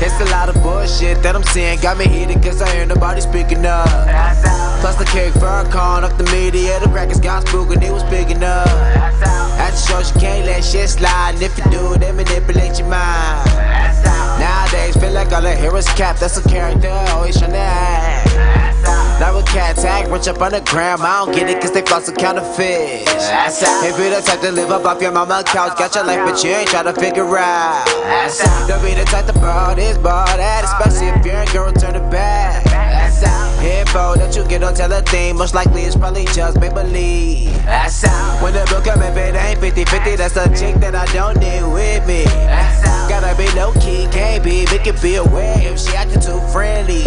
It's a lot of bullshit that I'm saying, got me heated cause I hear nobody speaking up. Plus the cake fur con off the media, the crackers got spooked and they was picking up. At the shows you can't let shit slide, and if you do, they manipulate your mind. Nowadays feel like all I hear is cap, that's a character, always trying to act. Now with cats act rich up on the gram, I don't get it cause they floss some counterfeit. If you the type to live up off your mama's couch, got your life but you ain't try to figure out. Don't be the type to borrow this, borrow that, especially if you're a girl, turn it back. Info that you get on teletheme, most likely it's probably just make believe. When the bill come if it ain't 50-50, that's a chick that I don't need with me. Gotta be low key, can't be, make it be aware if she acting too friendly.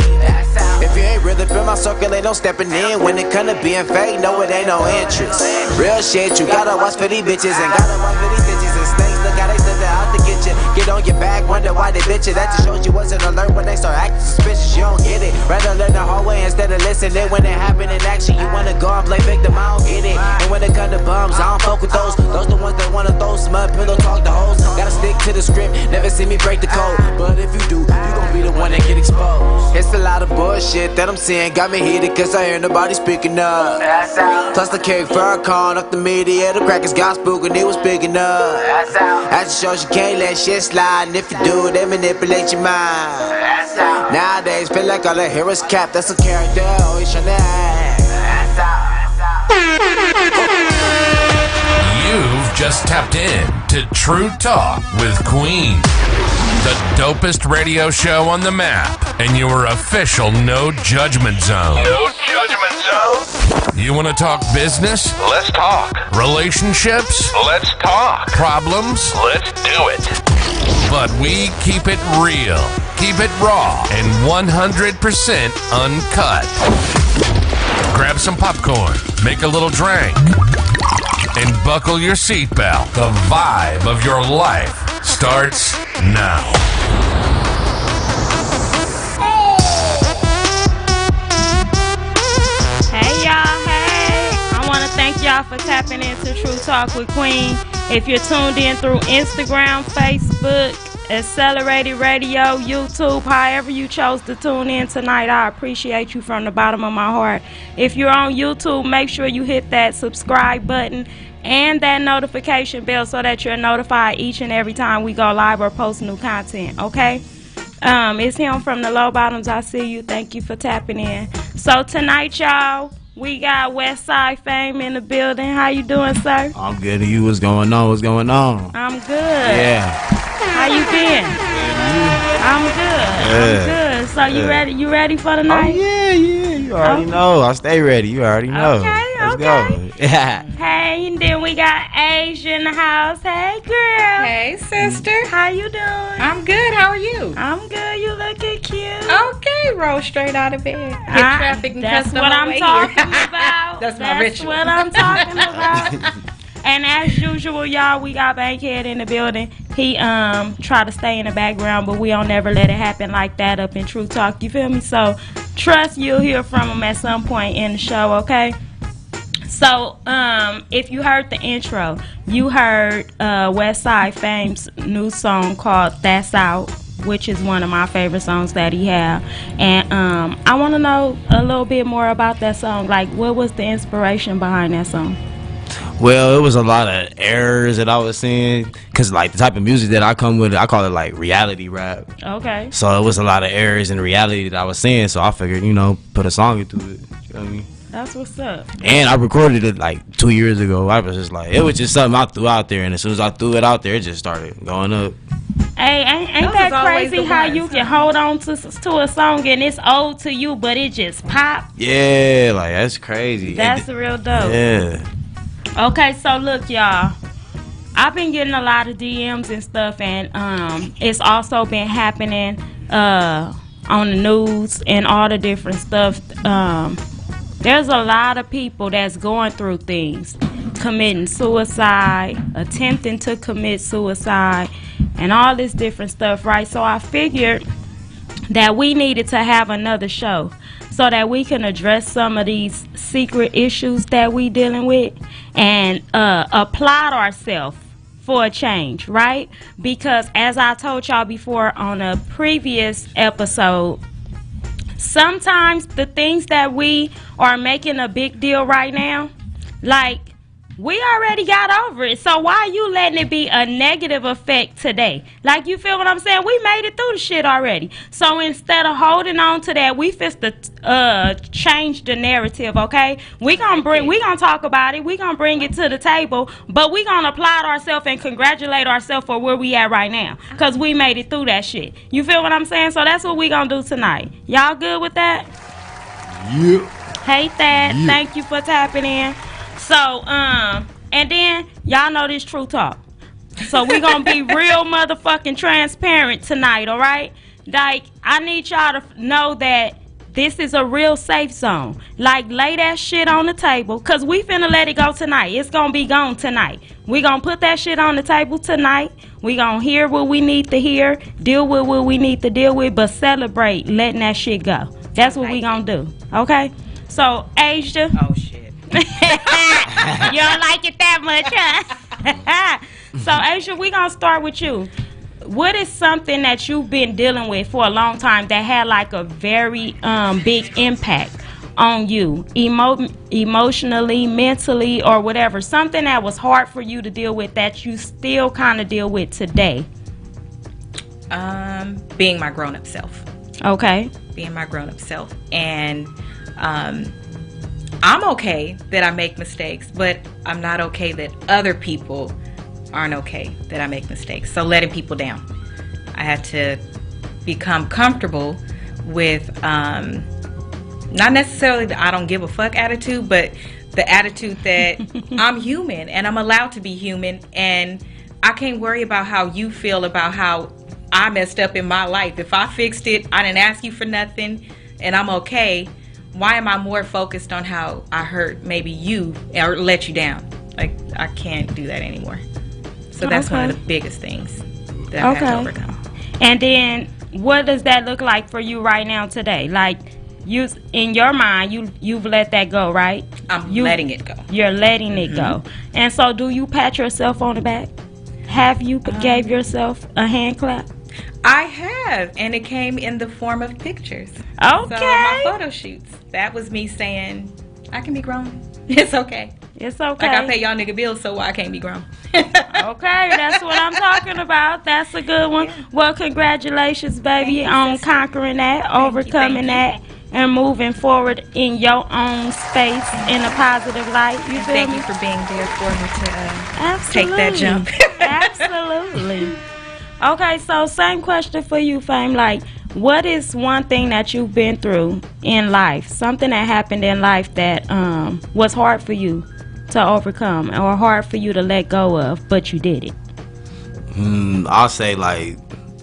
If you ain't really feel my circle, ain't no stepping in. When it come to being fake, no it ain't no interest. Real shit, you gotta watch for these bitches and gotta watch for these bitches and snakes. Look how they send it out to get you. Get on your back, wonder why they bitch you. That just shows you wasn't alert when they start acting suspicious. You don't get it. Rather learn the hard way instead of listening. When it happen in action, you wanna go and play victim. I don't get it. And when it come to bums, I don't fuck with those. Those the ones that wanna throw smut, pillow talk the hoes. Gotta stick to the script, never see me break the code. But if you do, you gon' be the one that get exposed. It's a lot of bullshit that I'm seeing, got me heated cause I hear nobody speaking up. Plus the cake fur con off the media, the crackers got spooked and they was picking up. At the shows you can't let shit slide, and if you do, they manipulate your mind. Nowadays feel like all I hear is cap, that's a character, always trying to act. You've just tapped in to Tru Talk with Queen, the dopest radio show on the map, and your official no judgment zone. No judgment zone. You want to talk business? Let's talk. Relationships? Let's talk. Problems? Let's do it. But we keep it real, keep it raw, and 100% uncut. Grab some popcorn, make a little drink, and buckle your seatbelt. The vibe of your life starts now. Hey y'all, hey. I want to thank y'all for tapping into Tru Talk with Queen. If you're tuned in through Instagram, Facebook, Accelerated Radio, YouTube, however you chose to tune in tonight, I appreciate you from the bottom of my heart. If you're on YouTube, make sure you hit that subscribe button and that notification bell so that you're notified each and every time we go live or post new content, okay? It's him from the low bottoms. I see you. Thank you for tapping in. So tonight, y'all, we got West Side Fame in the building. How you doing, sir? I'm good. And you? What's going on? What's going on? I'm good. Yeah. How you been? I'm good. I'm good. So you ready? You ready for the night? Oh, yeah. You already know. I stay ready. You already know. Let's go. Yeah. Hey, and then we got Asia in the house. Hey, girl. Hey, sister. How you doing? I'm good. How are you? I'm good. You looking cute. Okay, roll straight out of bed. Hit traffic and that's cuss what I'm way talking here. about. That's my ritual. That's what I'm talking about. And as usual, y'all, we got Bankhead in the building. He try to stay in the background, but we don't never let it happen like that up in Tru Talk. You feel me? So trust you'll hear from him at some point in the show, okay? So if you heard the intro, you heard West Side Fame's new song called That's Out, which is one of my favorite songs that he have. And I want to know a little bit more about that song. Like, what was the inspiration behind that song? Well, it was a lot of errors that I was seeing, because like the type of music that I come with, I call it like reality rap. Okay. So it was a lot of errors in reality that I was seeing, so I figured, put a song into it. You know what I mean? That's what's up. And I recorded it like 2 years ago. I was just like, it was just something I threw out there, and as soon as I threw it out there, it just started going up. Hey, ain't that crazy how you can hold on to a song and it's old to you, but it just pop? Yeah, like that's crazy. That's real dope. Yeah. Okay, so look, y'all. I've been getting a lot of DMs and stuff, and it's also been happening on the news and all the different stuff. There's a lot of people that's going through things, committing suicide, attempting to commit suicide, and all this different stuff, right? So I figured that we needed to have another show. so that we can address some of these secret issues that we dealing with and applaud ourselves for a change, right? Because as I told y'all before on a previous episode, sometimes the things that we are making a big deal right now, like, we already got over it. So why are you letting it be a negative effect today? Like, you feel what I'm saying? We made it through the shit already. So instead of holding on to that, we fist to change the narrative, okay? We gonna talk about it. We gonna bring it to the table, but we gonna applaud ourselves and congratulate ourselves for where we at right now, because we made it through that shit. You feel what I'm saying? So that's what we gonna do tonight. Y'all good with that? Yeah. Hate that. Yeah. Thank you for tapping in. So, and then, y'all know this Tru Talk. So, we gonna be real motherfucking transparent tonight, all right? Like, I need y'all to know that this is a real safe zone. Like, lay that shit on the table, because we finna let it go tonight. It's gonna be gone tonight. We gonna put that shit on the table tonight. We gonna hear what we need to hear, deal with what we need to deal with, but celebrate letting that shit go. That's what we gonna do, okay? So, Asia. Oh, shit. You don't like it that much, huh? So, Asia, we're going to start with you. What is something that you've been dealing with for a long time that had like a very big impact on you, emotionally, mentally, or whatever? Something that was hard for you to deal with that you still kind of deal with today? Being my grown-up self. Okay. Being my grown-up self. And I'm okay that I make mistakes, but I'm not okay that other people aren't okay that I make mistakes. So letting people down. I had to become comfortable with not necessarily the I don't give a fuck attitude, but the attitude that I'm human and I'm allowed to be human, and I can't worry about how you feel about how I messed up in my life. If I fixed it, I didn't ask you for nothing, and I'm okay. Why am I more focused on how I hurt maybe you or let you down? Like, I can't do that anymore. So that's one of the biggest things that I've had to overcome. And then what does that look like for you right now today? Like, you, in your mind, you've let that go, right? I'm letting it go. You're letting it go. And so do you pat yourself on the back? Have you gave yourself a hand clap? I have, and it came in the form of pictures. Okay. So my photo shoots, that was me saying, I can be grown. It's okay. It's okay. Like, I pay y'all nigga bills, so why I can't be grown? Okay, that's what I'm talking about. That's a good one. Yeah. Well, congratulations, baby, on conquering that, overcoming that, and moving forward in your own space in a positive light. You feel Thank me? you for being there for me to take that jump. Absolutely. Okay, so same question for you, Fame. Like, what is one thing that you've been through in life, something that happened in life that was hard for you to overcome or hard for you to let go of, but you did it? I'll say like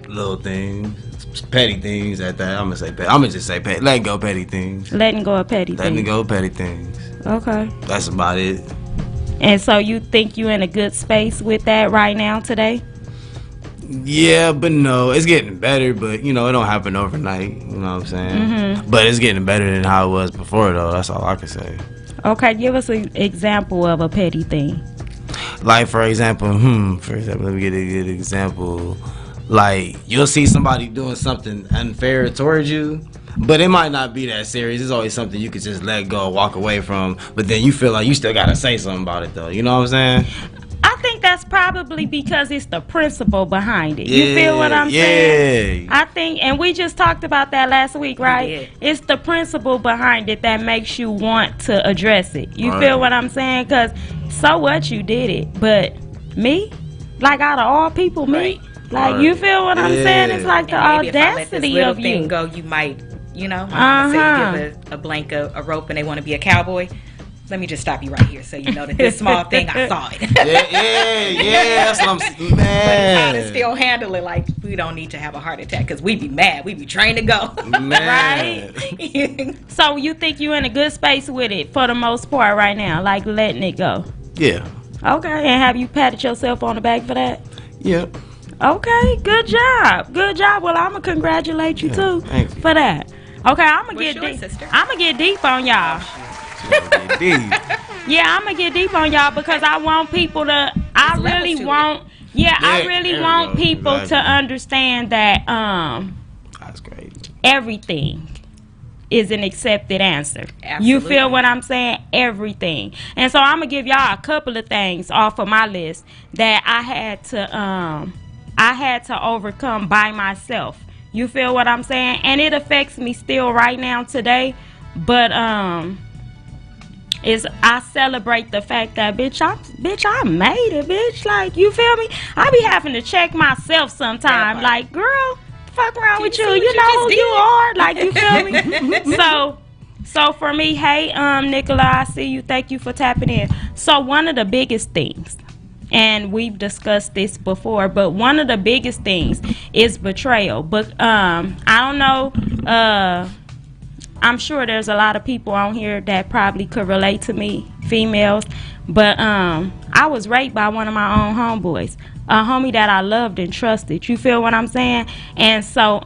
little things, petty things at that. I'm gonna just say petty. Letting go petty things. Letting go of petty things. Letting go of petty things. Okay. That's about it. And so you think you're in a good space with that right now today? Yeah, but no, it's getting better, but you know, it don't happen overnight, you know what I'm saying? Mm-hmm. But it's getting better than how it was before, though. That's all I can say. Okay, give us an example of a petty thing. Like, for example, let me get a good example. Like, you'll see somebody doing something unfair towards you, but it might not be that serious. It's always something you could just let go, walk away from, but then you feel like you still gotta say something about it, though. You know what I'm saying? I think that's probably because it's the principle behind it. You feel what I'm saying? I think, and we just talked about that last week, right? Yeah. It's the principle behind it that makes you want to address it. You feel what I'm saying? Because so what, you did it. But me? Like, out of all people, me? Like, you feel what I'm saying? It's like the audacity if I let this of you. thing go, you might, you know, say you give a blank a rope and they want to be a cowboy. Let me just stop you right here so you know that this small thing, I saw it. yeah, that's what I'm saying. Man. But how to still handle it, like, we don't need to have a heart attack because we be mad. We be trained to go. Man. Right? So you think you're in a good space with it for the most part right now, like letting it go? Yeah. Okay, and have you patted yourself on the back for that? Yep. Okay, good job. Good job. Well, I'm going to congratulate you too thank you. for that. Okay, I'm gonna What's get yours, deep. sister? I'm gonna get deep on y'all. Yeah, I'm gonna get deep on y'all because I want people to. I really want. Yeah, I really want people to understand that That's crazy. everything is an accepted answer. Absolutely. You feel what I'm saying? Everything. And so I'm gonna give y'all a couple of things off of my list that I had to overcome by myself. You feel what I'm saying? And it affects me still right now today, but is I celebrate the fact that bitch I made it, bitch. Like, you feel me? I be having to check myself sometime. Like, girl, fuck around with you. You know who you are. Like, you feel me? So for me, hey, Nicola, I see you. Thank you for tapping in. So one of the biggest things, and we've discussed this before, but one of the biggest things is betrayal. But I don't know. I'm sure there's a lot of people on here that probably could relate to me, females. But I was raped by one of my own homeboys, a homie that I loved and trusted. You feel what I'm saying? And so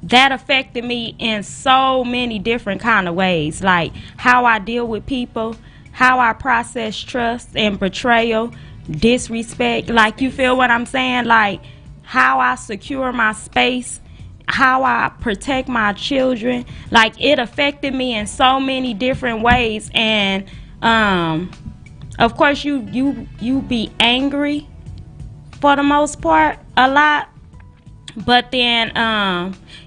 that affected me in so many different kind of ways, like how I deal with people, how I process trust and betrayal, disrespect. Like, you feel what I'm saying? Like, how I secure my space, how I protect my children. Like, it affected me in so many different ways. And of course you be angry for the most part a lot, but then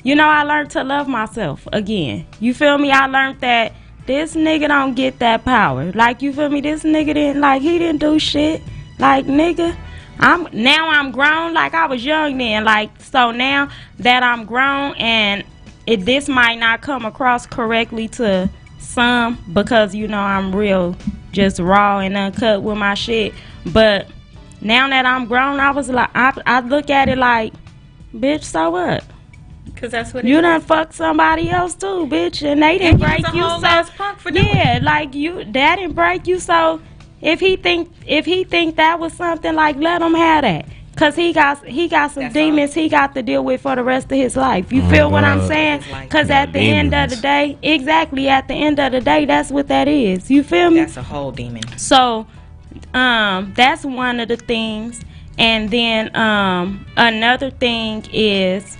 you know, I learned to love myself again. You feel me? I learned that this nigga don't get that power. Like, you feel me? This nigga he didn't do shit. Like, nigga, I'm grown. Like, I was young then. Like, so now that I'm grown, and this might not come across correctly to some because, you know, I'm real just raw and uncut with my shit. But now that I'm grown, I was like, I look at it like, bitch, so what? Because that's what you done fucked somebody else too, bitch, and they didn't break you. So yeah, like, that didn't break you. So if he think that was something, like, let him have that, cause he got some demons he got to deal with for the rest of his life. You feel what I'm saying? Cause at the end of the day, exactly, at the end of the day, that's what that is. You feel me? That's a whole demon. So that's one of the things. And then another thing is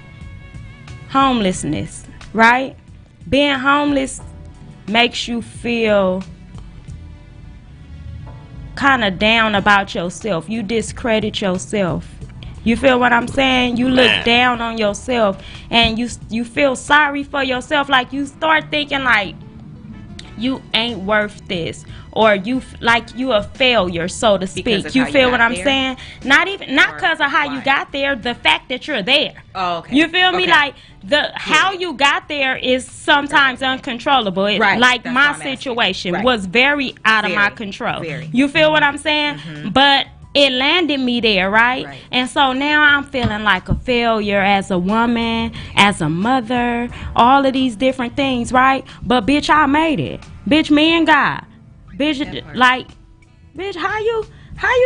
homelessness, right? Being homeless makes you feel kind of down about yourself. You discredit yourself. You feel what I'm saying? You look down on yourself, and you feel sorry for yourself. Like, you start thinking like you ain't worth this, or you a failure, so to speak. You feel what I'm saying? Not because of how you got there, the fact that you're there. Oh, okay. You feel me? Like, how you got there is sometimes uncontrollable. Right. Like, that's my situation was very out of my control. You feel what I'm saying? Mm-hmm. But it landed me there, right? And so now I'm feeling like a failure as a woman, as a mother, all of these different things, right? But bitch, I made it. Bitch, me and God. Bitch, like, bitch, how you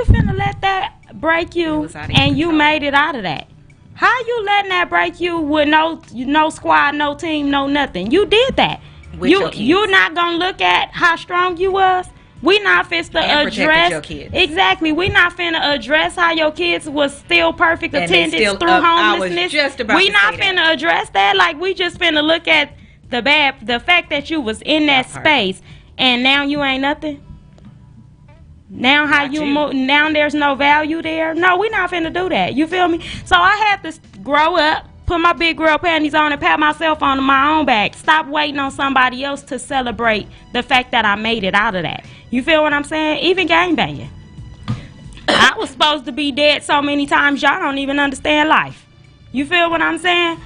finna let that break you and you made it out of that? How you letting that break you with no squad, no team, no nothing? You did that. You're not gonna look at how strong you was. We not finna address your kids. Exactly. We not finna address how your kids was still perfect attendance through homelessness. We not finna address that. Like, we just finna look at the fact that you was in that space, and now you ain't nothing. Now how you move? Now there's no value there. No, we not finna do that. You feel me? So I had to grow up, put my big girl panties on, and pat myself on my own back. Stop waiting on somebody else to celebrate the fact that I made it out of that. You feel what I'm saying? Even gangbanging. I was supposed to be dead so many times, y'all don't even understand life. You feel what I'm saying?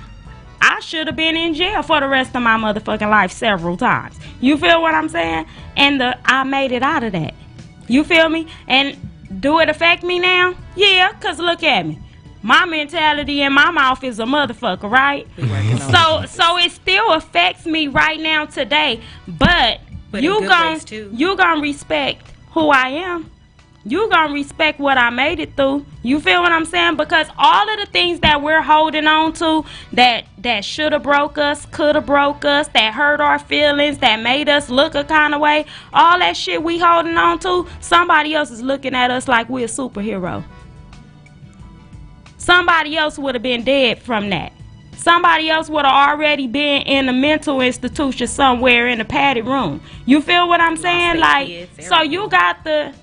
I should have been in jail for the rest of my motherfucking life several times. You feel what I'm saying? And I made it out of that. You feel me? And do it affect me now? Yeah, because look at me. My mentality in my mouth is a motherfucker, right? So it still affects me right now today, but you gonna respect who I am. you gonna respect what I made it through. You feel what I'm saying? Because all of the things that we're holding on to that should have broke us, could have broke us, that hurt our feelings, that made us look a kind of way, all that shit we holding on to, somebody else is looking at us like we're a superhero. Somebody else would have been dead from that. Somebody else would have already been in a mental institution somewhere in a padded room. You feel what I'm saying? Like, so you got the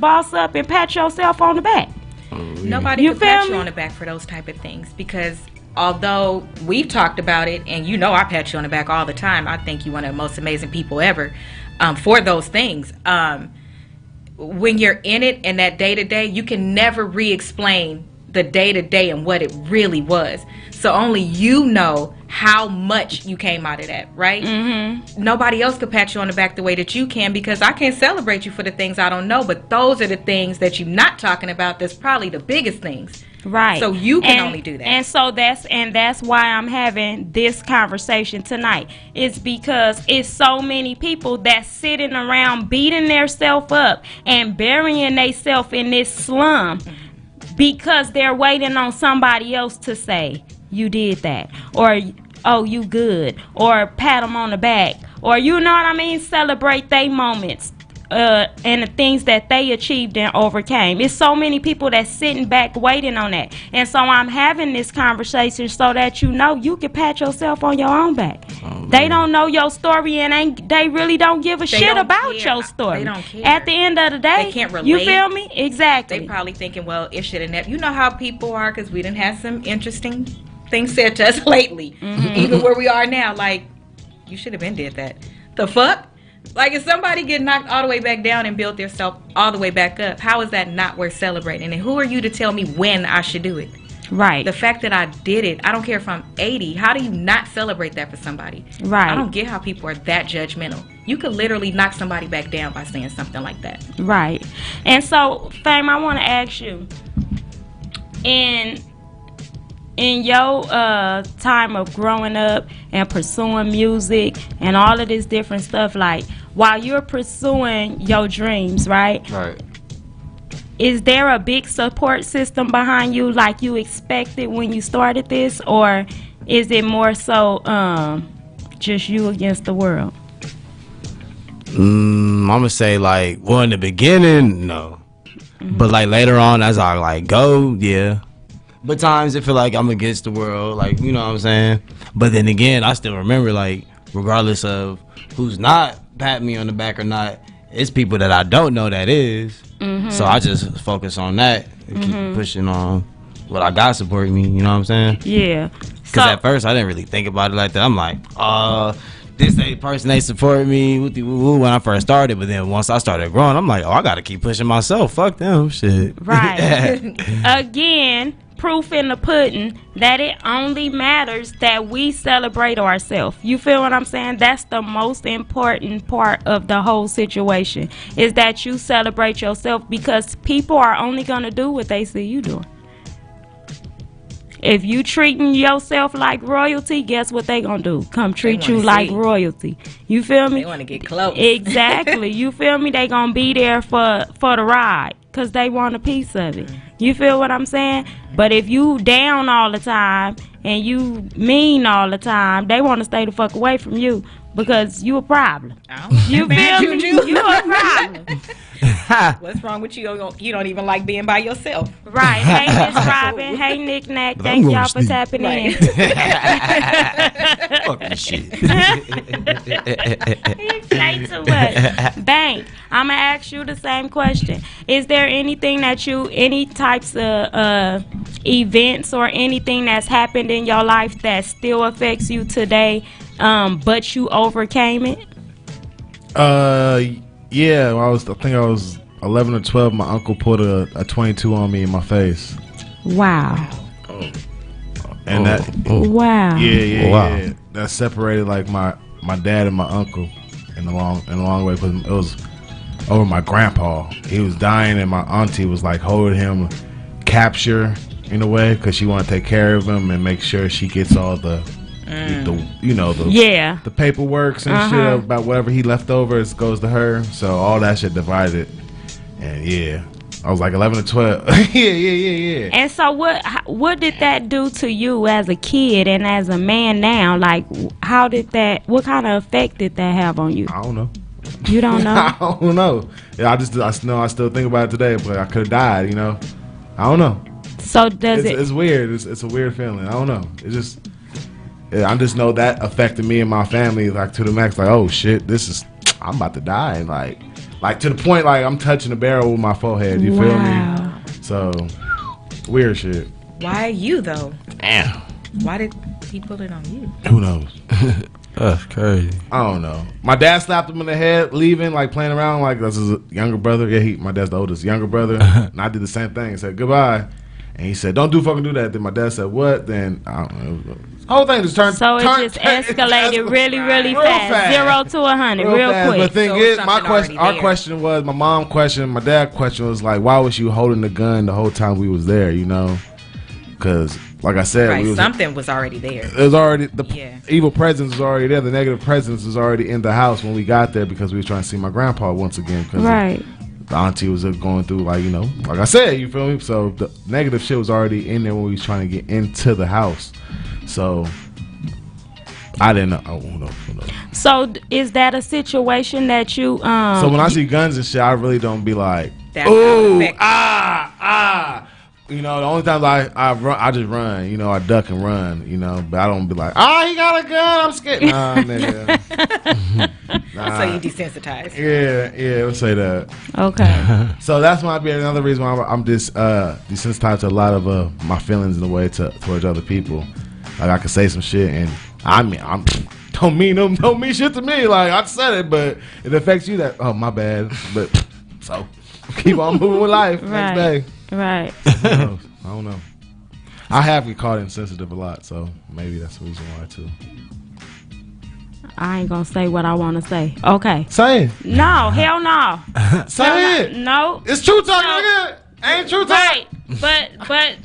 boss up and pat yourself on the back. Nobody can pat you on the back for those type of things, because although we've talked about it, and you know I pat you on the back all the time, I think you're one of the most amazing people ever for those things. When you're in it and that day-to-day, you can never re-explain the day-to-day and what it really was. So only you know how much you came out of that, right? Mm-hmm. Nobody else could pat you on the back the way that you can, because I can't celebrate you for the things I don't know, but those are the things that you're not talking about that's probably the biggest things. Right. So you can only do that. And so that's why I'm having this conversation tonight. It's because it's so many people that's sitting around beating themselves up and burying themselves in this slum because they're waiting on somebody else to say, you did that, or oh, you good, or pat them on the back, or you know what I mean, celebrate their moments and the things that they achieved and overcame. It's so many people that's sitting back waiting on that. And so I'm having this conversation so that you know you can pat yourself on your own back. They don't know your story, and they really don't give a shit about your story. They don't care. At the end of the day, they can't relate. You feel me? Exactly. They probably thinking, well, it should have never. You know how people are, because we done had some interesting things said to us lately. Even where we are now, like, you should have been did that. The fuck? Like, if somebody get knocked all the way back down and built themselves all the way back up, how is that not worth celebrating? And who are you to tell me when I should do it? Right. The fact that I did it, I don't care if I'm 80. How do you not celebrate that for somebody? Right. I don't get how people are that judgmental. You could literally knock somebody back down by saying something like that. Right. And so, Fame, I want to ask you, in your time of growing up and pursuing music and all of this different stuff, like, while you're pursuing your dreams, right? Right. Is there a big support system behind you like you expected when you started this, or is it more so just you against the world? I'm gonna say, like, well, in the beginning, no. But like later on, as I like go, yeah. But times it feel like I'm against the world, like, you know what I'm saying? But then again, I still remember, like, regardless of who's not patting me on the back or not, it's people that I don't know that is. So I just focus on that and keep pushing on what I got supporting me, you know what I'm saying? Yeah. Because at first I didn't really think about it like that. I'm like, this person they support me when I first started, but then once I started growing, I'm like, I gotta keep pushing myself. Fuck them, shit. Right. Again, proof in the pudding that it only matters that we celebrate ourselves. You feel what I'm saying? That's the most important part of the whole situation, is that you celebrate yourself, because people are only gonna do what they see you doing. If you treating yourself like royalty, guess what they gonna do? Come treat you like royalty. You feel me? They want to get close. Exactly. You feel me? They gonna be there for the ride, because they want a piece of it. You feel what I'm saying? But if you down all the time and you mean all the time, they want to stay the fuck away from you, because you a problem. You feel me? You a problem. What's wrong with you? You don't even like being by yourself. Right. Hey, Miss Robin. Hey, Nick Nack. Thank y'all for tapping in. Fucking shit. He play too much. Bank, I'm going to ask you the same question. Is there anything that any types of events or anything that's happened in your life that still affects you today, but you overcame it? Yeah, I think I was 11 or 12. My uncle put a 22 on me in my face. Wow. And that. Wow. Yeah. That separated like my dad and my uncle in a long way, because it was over my grandpa. He was dying, and my auntie was like holding him capture in a way, because she wanted to take care of him and make sure she gets all the paperwork and shit about whatever he left over, it goes to her. So all that shit divided, And yeah, I was like 11 or 12. yeah. And so what did that do to you as a kid and as a man now? Like, what kind of effect did that have on you? I don't know. You don't know? I don't know. Yeah, I know I still think about it today, but I could have died, you know. I don't know. So It's weird. It's a weird feeling. I don't know. It's just, I just know that affected me and my family like to the max. Like, oh shit, I'm about to die. Like to the point like I'm touching the barrel with my forehead. You feel me? So weird shit. Why you though? Damn. Why did he put it on you? Who knows? That's crazy. I don't know. My dad slapped him in the head, leaving, like playing around, like that's his younger brother. Yeah, my dad's the oldest, younger brother. And I did the same thing. Said goodbye, and he said, "Don't fucking do that." Then my dad said, "What?" Then I don't know. The whole thing just turned. So it just escalated really fast. 0 to 100, real fast. quick. But the thing So is, something our there. question was, my mom question, my dad question was like, why was you holding the gun the whole time we was there? You know, because like I said, Right, we was, something was already there. it was already the Yeah. evil presence was already there. The negative presence was already in the house when we got there because we was trying to see my grandpa once again. Cause Right. the auntie was going through like, you know, like I said, you feel me? So the negative shit was already in there when we was trying to get into the house. So I didn't know. Oh, who knows? So is that a situation that you So when I see guns and shit, I really don't be like, That's ooh, how it You know, the only times I run, I just run. You know, I duck and run. You know, but I don't be like, he got a gun. I'm scared. Nah, nigga. So you desensitized. Yeah, let's say that. Okay. So that's might be another reason why I'm just desensitized to a lot of my feelings in the way towards other people. Like I could say some shit and I'm don't mean shit to me. Like I said it, but it affects you. That my bad. But so keep on moving with life. Next day. Right. I don't know. I have get caught insensitive a lot, so maybe that's the reason why too. I ain't gonna say what I want to say. Okay. Say it. No, hell no. Say it. No. It's true talk, nigga. Ain't true talk. Right. But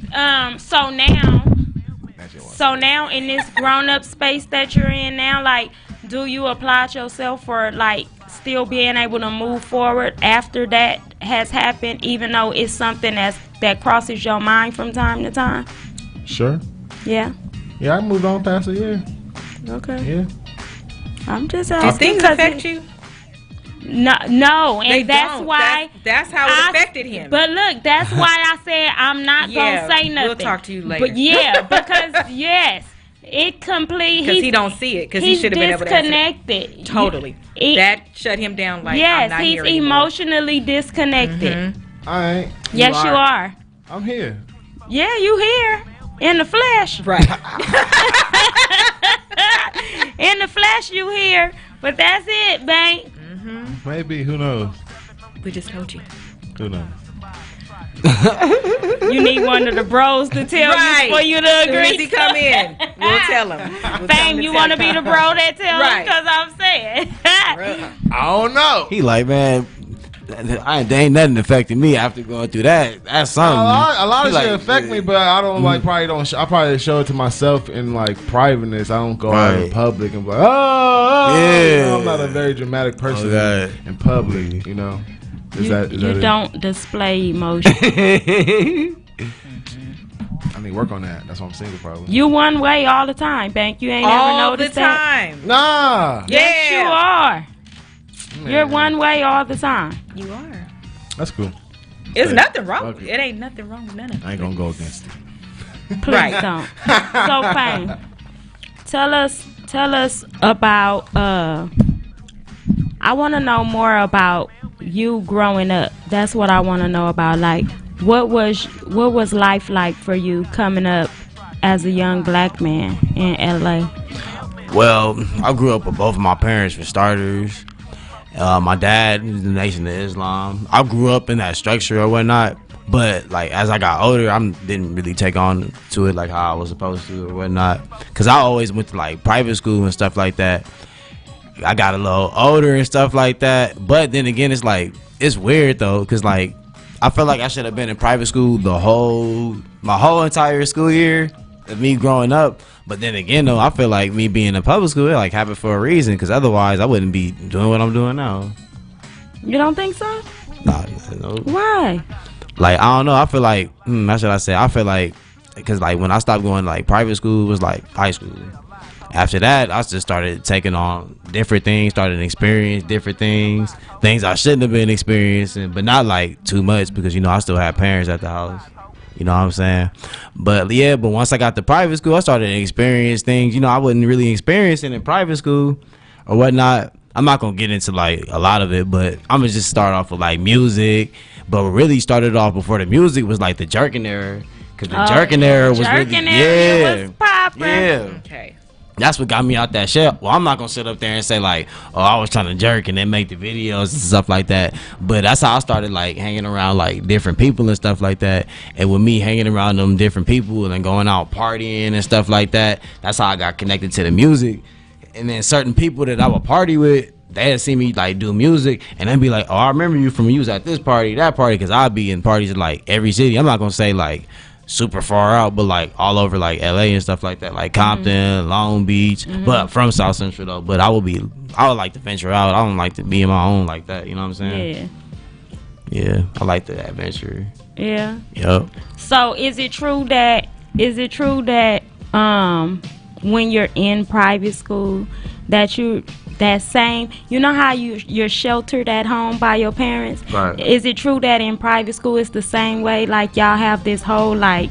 so now in this grown up space that you're in now, like, do you applaud yourself for like still being able to move forward after that has happened, even though it's something that crosses your mind from time to time? Sure. Yeah. Yeah, I moved on past it. Yeah. Okay. Yeah. I'm just Do asking. things affect you? No, and They that's don't. why. That's how it affected him. But look, that's why I said I'm not Yeah, gonna say nothing. we'll talk to you later. But yeah, because yes, it Because he don't see it. Because he should have been able to answer it. disconnected. Totally. That shut him down. Like, I'm Yes, not he's here anymore. emotionally disconnected. All right. Yes, you are. I'm here. Yeah, you here in the flesh. Right. In the flesh, you here. But that's it, bang. Maybe. Who knows? We just told you. Who knows? You need one of the bros to tell Right. you for you to As agree. soon as he come in, we'll tell him. We'll tell him Bang, to you tell want to him. be the bro that tell Right. him? Because I'm saying. I don't know. He like, man, there ain't nothing affecting me after going through that. That's something. A lot He of like, shit affect me, but I don't like. Probably don't. I probably show it to myself in like privateness. I don't go out in Right. public and be like, oh, Yeah. You know, I'm not a very dramatic person God. in public. You know, is that You it? don't display emotion. I need to work on that. That's why I'm single, probably. You one way all the time, Bank. You ain't never All the noticed that. time. Nah, Yes, you are. Man. You're one way all the time. You are. That's cool. There's Say, nothing wrong. fuck it. It ain't nothing wrong with none of it. I ain't gonna go against it. Please Right. don't. So, Fame, tell us about. I want to know more about you growing up. That's what I want to know about. Like, what was life like for you coming up as a young black man in LA? Well, I grew up with both of my parents for starters. My dad is the Nation of Islam. I grew up in that structure or whatnot, but like as I got older, I didn't really take on to it like how I was supposed to or whatnot. Cause I always went to like private school and stuff like that. I got a little older and stuff like that, but then again, it's like it's weird though, cause like I feel like I should have been in private school my whole entire school year of me growing up. But then again, though, I feel like me being in public school, it like happened for a reason, because otherwise I wouldn't be doing what I'm doing now. You don't think so? Nah, no. Why? Like, I don't know. I feel like, how should I say? I feel like, because like when I stopped going like private school, it was like high school. After that, I just started taking on different things, started to experience different things I shouldn't have been experiencing, but not like too much because, you know, I still had parents at the house. You know what I'm saying? But yeah, but once I got to private school, I started to experience things, you know, I wasn't really experiencing in private school or whatnot. I'm not going to get into like a lot of it, but I'm going to just start off with like music. But what really started off before the music was like the jerking era. Because the jerking era was was popping. Yeah. Okay. That's what got me out that shell. Well, I'm not gonna sit up there and say like, oh, I was trying to jerk and then make the videos and stuff like that. But that's how I started like hanging around like different people and stuff like that. And with me hanging around them different people and then going out partying and stuff like that, that's how I got connected to the music. And then certain people that I would party with, they had seen me like do music and then be like, oh, I remember you from when you was at this party, that party, because I'd be in parties in like every city. I'm not gonna say like super far out, but like all over like LA and stuff like that, like Compton, Long Beach, but from South Central though. But I would like to venture out. I don't like to be in my own like that, you know what I'm saying? Yeah, I like the adventure. Yeah. Yep. So is it true that when you're in private school that same, you know how you're sheltered at home by your parents? Right. Is it true that in private school it's the same way? Like y'all have this whole like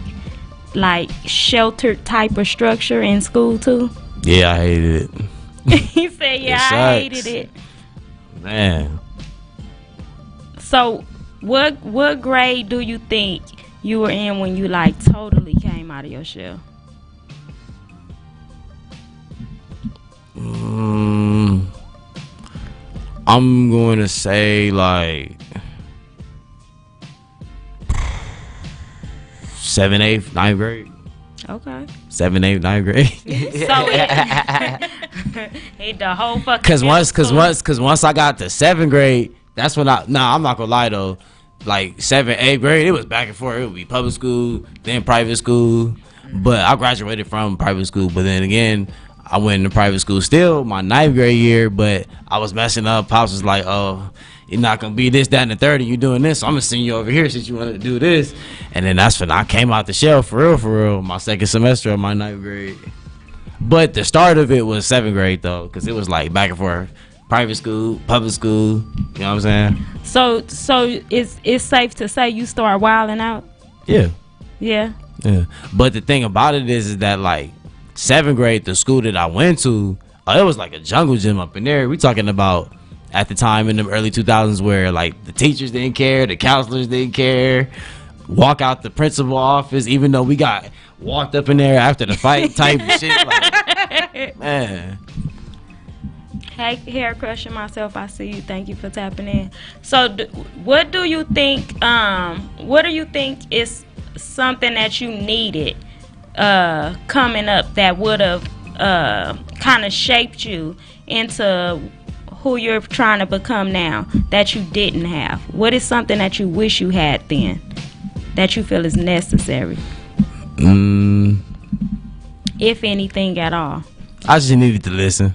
sheltered type of structure in school too? Yeah, I hated it. He said, yeah, I hated it. Man. So what grade do you think you were in when you like totally came out of your shell? I'm going to say like 7th, 8th, 9th grade. Okay. 7th, 8th, 9th grade. So it the whole fucking Cause once I got to 7th grade, that's when I'm not gonna lie though, like 7th, 8th grade, it was back and forth. It would be public school, then private school. But I graduated from private school, but then again, I went into private school still my 9th grade year, but I was messing up. Pops was like, oh, you're not going to be this, that, and the third, and you doing this, so I'm going to send you over here since you wanted to do this. And then that's when I came out the shell for real, my second semester of my 9th grade. But the start of it was 7th grade, though, because it was like back and forth. Private school, public school, you know what I'm saying? So it's safe to say you start wilding out? Yeah. Yeah. Yeah. But the thing about it is that, like, 7th grade, the school that I went to, it was like a jungle gym up in there. We talking about at the time in the early 2000s where like the teachers didn't care, the counselors didn't care. Walk out the principal office, even though we got walked up in there after the fight type of shit. Like, man. Hey, hair crushing myself. I see you. Thank you for tapping in. So, what do you think? What do you think is something that you needed coming up that would have kind of shaped you into who you're trying to become now that you didn't have? What is something that you wish you had then that you feel is necessary? If anything at all. I just needed to listen.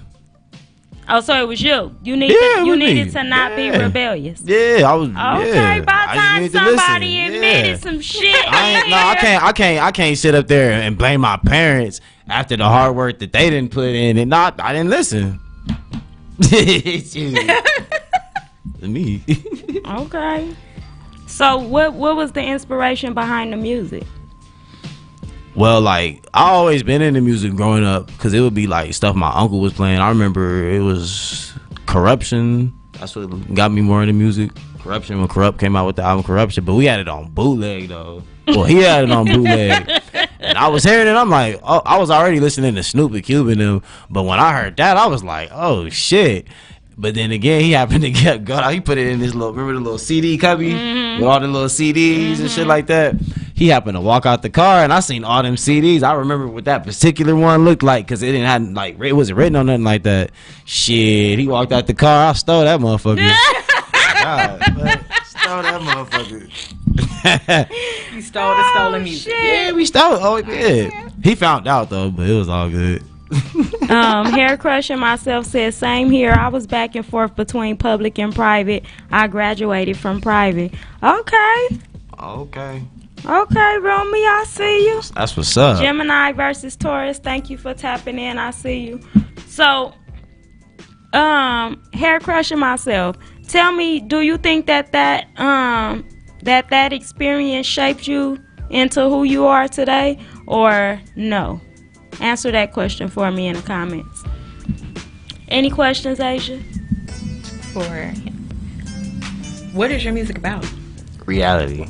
Oh, so it was you. You needed to not be rebellious. Yeah, I was. Okay, by the time somebody admitted some shit. I can't sit up there and blame my parents after the hard work that they didn't put in, and I didn't listen. Me. Okay. So what was the inspiration behind the music? Well, like, I always been into music growing up because it would be like stuff my uncle was playing. I remember it was Corruption. That's what got me more into music. Corruption, when Corrupt came out with the album Corruption, but we had it on bootleg though. Well, he had it on bootleg, and I was hearing it. I'm like, oh, I was already listening to Snoop and Cube and them, but when I heard that, I was like, oh shit. But then again, he happened to go out. He put it in this remember the little CD cubby with all the little CDs and shit like that. He happened to walk out the car, and I seen all them CDs. I remember what that particular one looked like because it didn't have like it wasn't written on nothing like that. Shit, he walked out the car. I stole that motherfucker. God, stole that motherfucker. You stole the stolen music. Shit. Yeah, we stole it. Oh yeah. He found out though, but it was all good. Hair Crushing Myself says, same here. I was back and forth between public and private. I graduated from private. Okay. Okay. Okay, Romy, I see you. That's what's up. Gemini versus Taurus, thank you for tapping in. I see you. So, Hair Crushing Myself. Tell me, do you think that experience shaped you into who you are today, or no? Answer that question for me in the comments. Any questions, Asia? For what is your music about? Reality.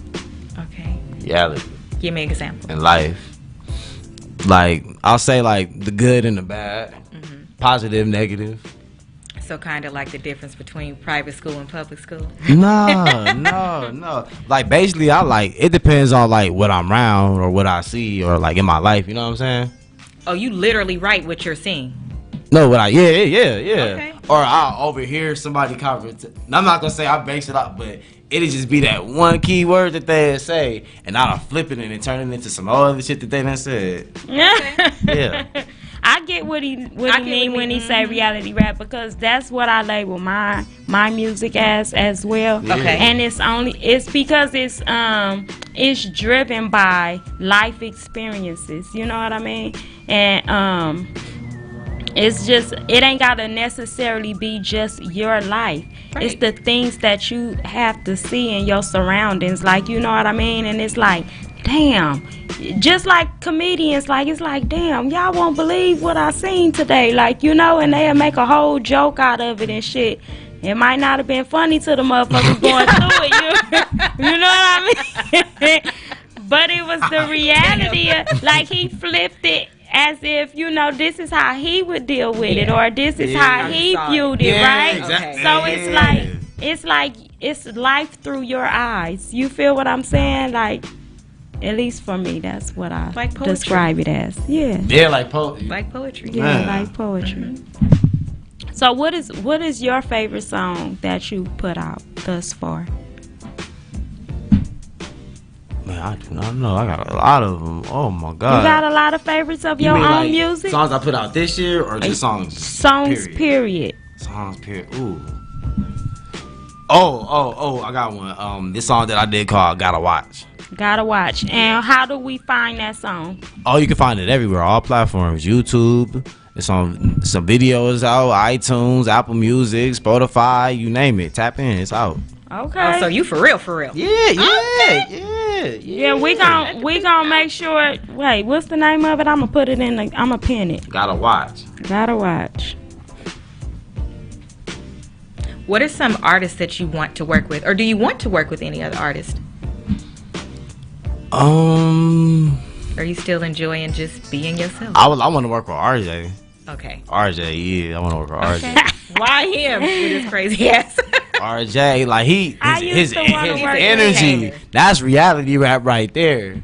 Okay. Reality. Give me an example. In life. Like, I'll say, like, the good and the bad. Positive, negative. So kind of like the difference between private school and public school? No. Like, basically, it depends on, like, what I'm around or what I see or, like, in my life. You know what I'm saying? Oh, you literally write what you're seeing? No, but yeah. Okay. Or I'll overhear somebody conversation. I'm not going to say I base it up, but it'll just be that one key word that they say, and I'll flip it and turn it into some other shit that they done said. Yeah. I get what he mean when he say reality rap, because that's what I label my music as well. Yeah. Okay. And it's because it's driven by life experiences. You know what I mean? And it's just, it ain't gotta necessarily be just your life. Right. It's the things that you have to see in your surroundings. Like, you know what I mean? And it's like, damn. Just like comedians, like, it's like, damn, y'all won't believe what I seen today, like, you know, and they'll make a whole joke out of it and shit. It might not have been funny to the motherfuckers going through it, you know what I mean? But it was the reality of, like, he flipped it as if, you know, this is how he would deal with it, or this is how he viewed it, right? Exactly. So it's life through your eyes. You feel what I'm saying? Like, at least for me, that's what I like describe it as. Yeah. Yeah, like poetry. Like poetry. Yeah, like poetry. So what is your favorite song that you put out thus far? Man, I do not know. I got a lot of them. Oh my god. You got a lot of favorites of You your mean, own like, music? Songs I put out this year, or just songs? Songs, period. Songs, period. Ooh. Oh, I got one. This song that I did called Gotta Watch. Gotta watch. And how do we find that song? Oh, you can find it everywhere, all platforms. YouTube. It's on some videos out, iTunes, Apple Music, Spotify, you name it. Tap in, it's out. Okay. Oh, so you for real? Yeah, we gon' make sure. Wait, what's the name of it? I'ma put it in. I'ma pin it. Gotta watch. Gotta watch. What are some artists that you want to work with, or do you want to work with any other artist? Are you still enjoying just being yourself? I want to work with RJ. Okay. RJ, yeah, I want to work with RJ. Why him with his crazy ass? RJ, like his work energy, that's reality rap right there.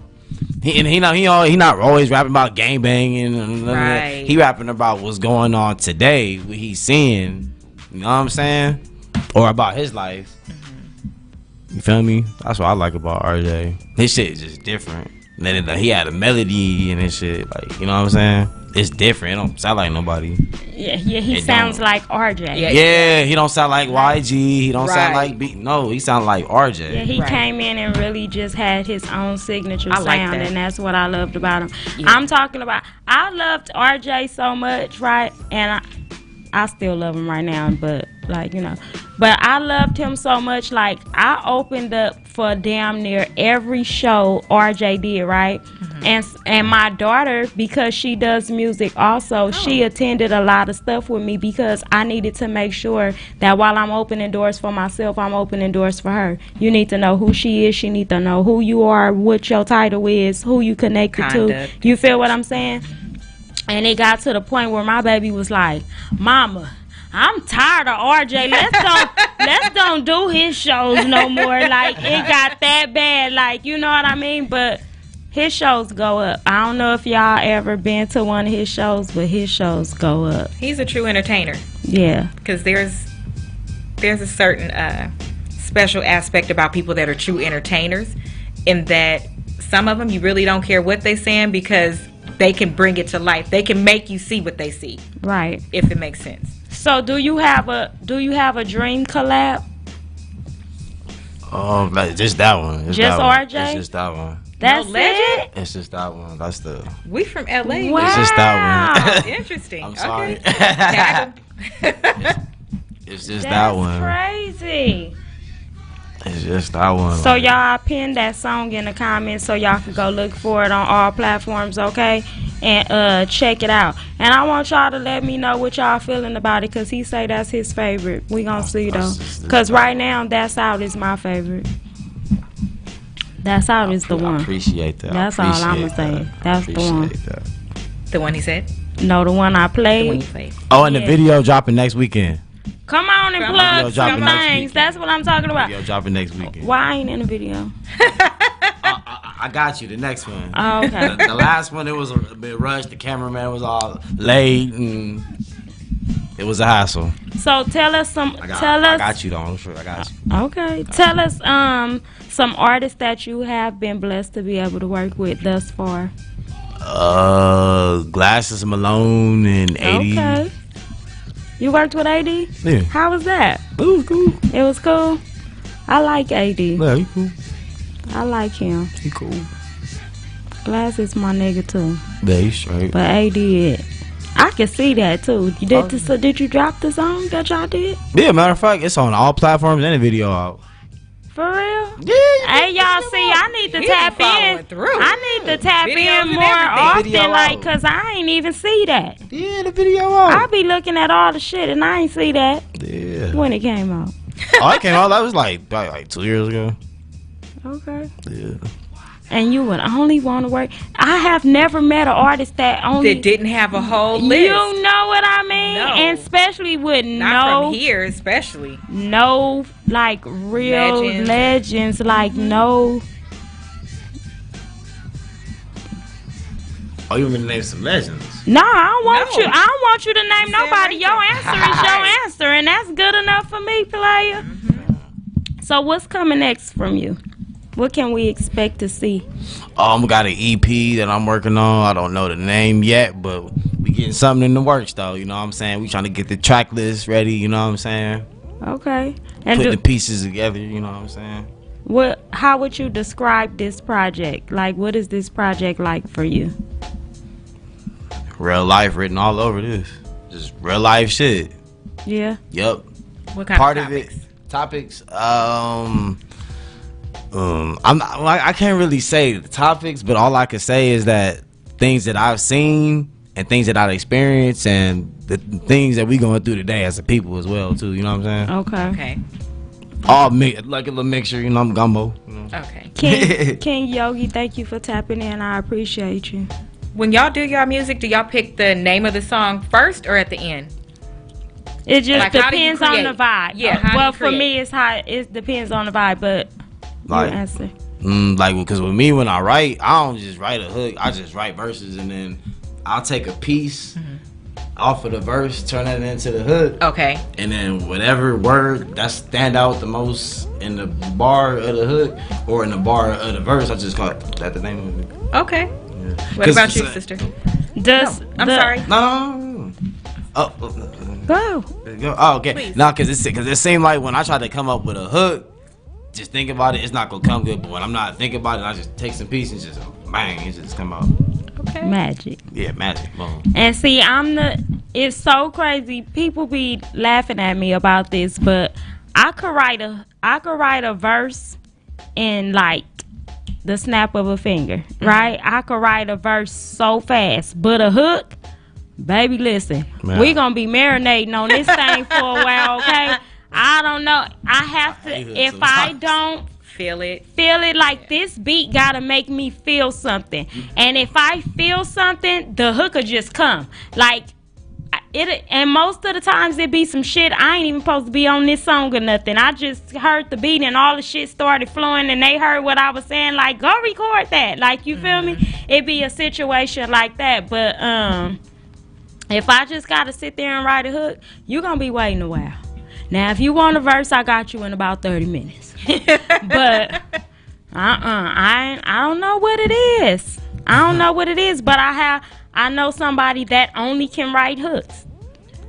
He not always rapping about gang banging and Right. He rapping about what's going on today, what he's seeing. You know what I'm saying? Or about his life. You feel me? That's what I like about RJ. His shit is just different. And then he had a melody and his shit, like, you know what I'm saying? It's different. It don't sound like nobody. Yeah, he sounds like RJ. Yeah. He don't sound like YG. He don't sound like No, he sound like RJ. Yeah, he came in and really just had his own signature I sound, like that. and that's what I loved about him. Yeah. I'm talking about, I loved RJ so much, right? And I still love him right now, but like, you know, but I loved him so much. Like, I opened up for damn near every show RJ did, right? And my daughter, because she does music also, she attended a lot of stuff with me, because I needed to make sure that while I'm opening doors for myself, I'm opening doors for her. You need to know who she is. She need to know who you are, what your title is, who you connected to. You feel what I'm saying? And it got to the point where my baby was like, Mama, I'm tired of RJ. Let's don't do his shows no more. Like, it got that bad. Like, you know what I mean? But his shows go up. I don't know if y'all ever been to one of his shows, but his shows go up. He's a true entertainer. Yeah. Because there's a certain special aspect about people that are true entertainers, in that some of them you really don't care what they saying, because they can bring it to life. They can make you see what they see, Right. if it makes sense. So do you have a dream collab? Like just that one. It's Just that one. RJ? It's just that one. That's Legend? it? It's just that one. That's the. We from LA. Wow. It's just that one. Interesting. I'm sorry. Okay. Tag 'em. It's just That's that one. crazy. It's just that one. So y'all pin that song in the comments so y'all can go look for it on all platforms, okay? And check it out. And I want y'all to let me know what y'all feeling about it, because he say that's his favorite. We gonna see though. Because right now, That's Out is my favorite. That's Out is the I one. appreciate that. That's all I'ma say. That's the one. That. The one he said? No, the one I The one you played. played. Oh, and the Yeah. video dropping next weekend. Come on and Video plug some dropping next things. weekend. That's what I'm talking about. Video dropping next weekend. Why I ain't in the video? I got you. The next one. Oh, okay. The last one, it was a bit rushed. The cameraman was all late, and it was a hassle. So tell us some. I Tell us. got you though. I'm sure I got you. Okay. Tell us some artists that you have been blessed to be able to work with thus far. Glasses Malone and 80. Okay. You worked with AD? Yeah. How was that? It was cool. It was cool. I like AD. Yeah, he cool. I like him. He cool. Glass is my nigga too. Yeah, he straight. But AD it. I can see that too. You did this, did you drop the song that y'all did? Yeah, matter of fact, it's on all platforms and the video out. For real? Yeah. Hey, y'all see, I need to He tap been following in. through. I need to tap Videos in and more everything. Video often, like, out. cause I ain't even see that. Yeah, the video out. I be looking at all the shit and I ain't see that Yeah. when it came out. Oh, it came out. That was like 2 years ago. Okay. Yeah. And you would only want to work. I have never met an artist that only. That didn't have a whole list. You know what I mean? No. And especially with Not from here, especially. no, like real Legends. legends, like no. Oh, you want me to name some legends? No, I don't want No. you. I don't want you to name said nobody. right Your there. answer is your answer, and that's good enough for me, player. So what's coming next from you? What can we expect to see? We got an EP that I'm working on. I don't know the name yet, but we getting something in the works though. You know what I'm saying? We trying to get the track list ready. You know what I'm saying? Okay. And Putting the pieces together. You know what I'm saying? what? How would you describe this project? Like, what is this project like for you? Real life written all over this. Just real life shit. Yeah. Yup. What kind Part of of topics? it. Topics. I can't really say the topics, but all I can say is that things that I've seen and things that I've experienced and the things that we going through today as a people as well too. You know what I'm saying? Okay. Okay. All like a little mixture. You know, I'm gumbo. You know? Okay. King Yogi, thank you for tapping in. I appreciate you. When y'all do y'all music, do y'all pick the name of the song first or at the end? It just Like, how do you depends on the create? vibe. Yeah, how do Well, you for me, create? it's how it depends on the vibe. But Like- you answer. Like because with me when I write, I don't just write a hook. I just write verses and then I'll take a piece off of the verse, turn that into the hook. Okay. And then whatever word that stand out the most in the bar of the hook or in the bar of the verse, I just call it that the name of it. Okay. Yeah. What 'Cause about you, it's- sister? Does I'm sorry. No. Oh, Go. go. Oh, okay. Please. No, because it seemed like when I try to come up with a hook, just think about it, it's not gonna come good. But when I'm not thinking about it, I just take some pieces, just bang, it just come out. Okay. Magic. Yeah, magic. Boom. And see, it's so crazy. People be laughing at me about this, but I could write a verse in like the snap of a finger, right? I could write a verse so fast, but a hook, baby, listen, Man. we gonna be marinating on this thing for a while, okay? I don't know. I have to. I hate hooks If I sometimes. don't Feel it. feel it, like this beat gotta make me feel something, and if I feel something, the hook will just come. Like it, and most of the times it be some shit I ain't even supposed to be on this song or nothing. I just heard the beat and all the shit started flowing, and they heard what I was saying. Like, go record that. Like, you feel me? It be a situation like that. But if I just gotta sit there and write a hook, you gonna be waiting a while. Now, if you want a verse, I got you in about 30 minutes. But I don't know what it is. I don't know what it is, but I know somebody that only can write hooks.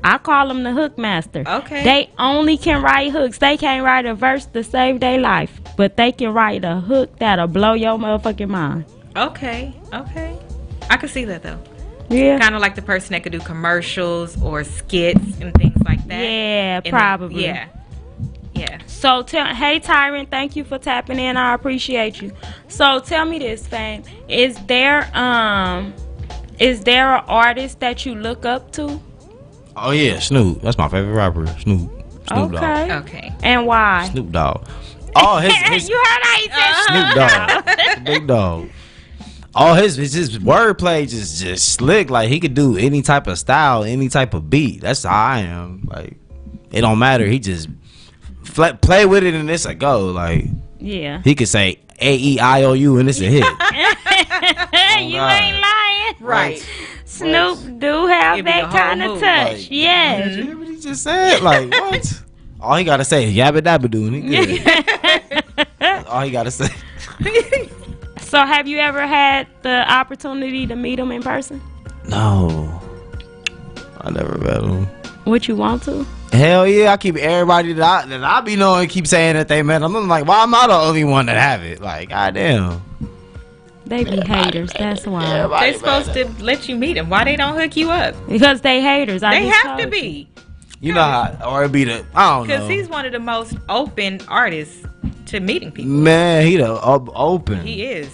I call them the hook master. Okay. They only can write hooks. They can't write a verse to save their life, but they can write a hook that'll blow your motherfucking mind. Okay. I can see that though. Yeah. Kind of like the person that could do commercials or skits and things like that. Yeah, And probably. Yeah. So, hey, Tyron, thank you for tapping in. I appreciate you. So, tell me this, Fame. Is there an artist that you look up to? Oh yeah, Snoop. That's my favorite rapper. Snoop Dogg. Okay. And why? Snoop Dogg. Oh, his You heard how he said Snoop Dogg. Big dog. All his wordplay just slick. Like he could do any type of style, any type of beat. That's how I am. Like it don't matter. He just play with it and it's a go. Like Yeah. he could say AEIOU and it's a hit. You ain't lying. Right. Snoop do have It'd be that a whole kind of move. touch. Like, Yes. Did you hear what he just said? Like what? All he gotta say is yabba dabba doo and he good. That's all he gotta say. So, have you ever had the opportunity to meet him in person? No, I never met him. Would you want to? Hell yeah, I keep everybody that I be knowing keep saying that they met him. I'm like, why am I the only one that have it? Like, goddamn. They be haters. That's why. Everybody They're supposed to let you meet him. Why they don't hook you up? Because they haters. They have to be. You know how, or it be the, I don't know. Because he's one of the most open artists to meeting people. Man, he the open. He is.